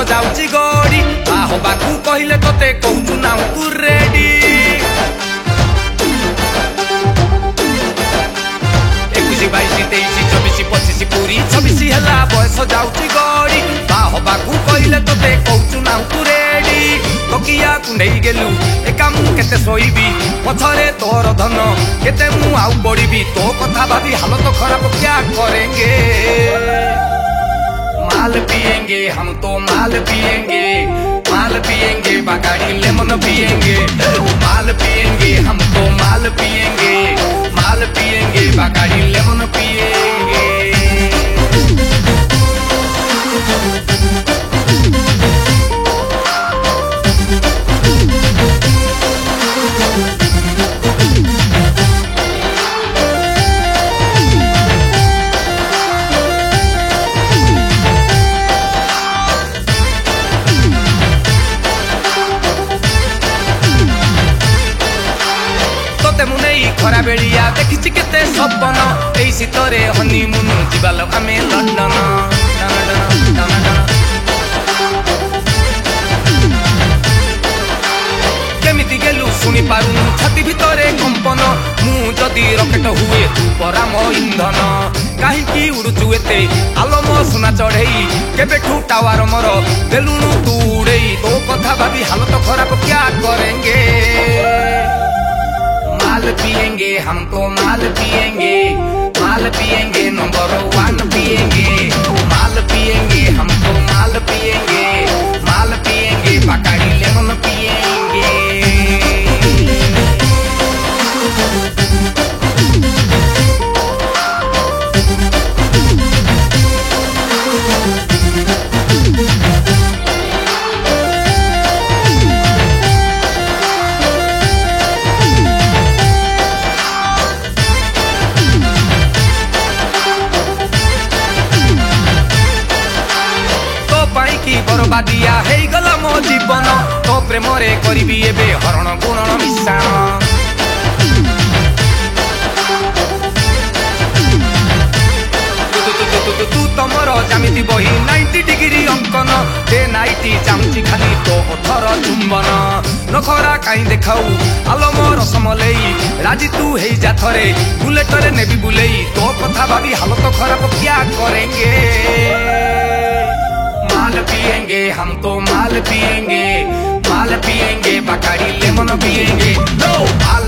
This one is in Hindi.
जाऊची गड़ी आहो बाकू कहले तोते कहूचु ना तू रेडी 21 22 23 24 25 पूरी 26 हला बयस जाऊची गड़ी आहो बाकू कहले तोते कहूचु ना तू रेडी तकिया कुंडई गेलु एका मु केते सोईबी पछरे तोर धन केते मु आउ बड़ीबी तो कथा भाबी हालत खराब क्या करेंगे माल पिएंगे हम तो माल पिएंगे बागाड़ी लेमन पिएंगे माल पिएंगे हम तो माल पिएंगे बागाड़ी लेमन पिएंगे खरा बेलिया देखी केते सपन एई शीतरे हनीमून जीवाल आमे लंडन केमिति गेलु सुनी पारुनु छाती भितरे कंपन मु जदी रकेट हुए तू परा मो इंधन काहींकी उड़ुचु एते आलम सुना चढ़ेई केबेठू टावर मोर देलुनु तू उड़ेई तो कथा भाबी हालत खराब क्या करेंगे माल पिएंगे हम तो माल पिएंगे नंबर 1 पिएंगे माल पिएंगे हम तो माल पिएंगे बाकाड़ी लेमन पिएंगे बरबादिया हे गला मो जीवन तो प्रेम रे करिबी एबे हरण गुणन मिश्रण तू तमर जामिति बही 90 डिग्री अंकन दे नाइटी चामुची खाली तो ओठर चुंबन नखरा काई देखाऊ आलम रसमलई राजी तू हेई जाथरे बुलेटरे नेबी बुलेई तो कथा भाबी हालत खराब क्या करेंगे माल पिएंगे हम तो माल पिएंगे बाकाड़ी लेमन पिएंगे माल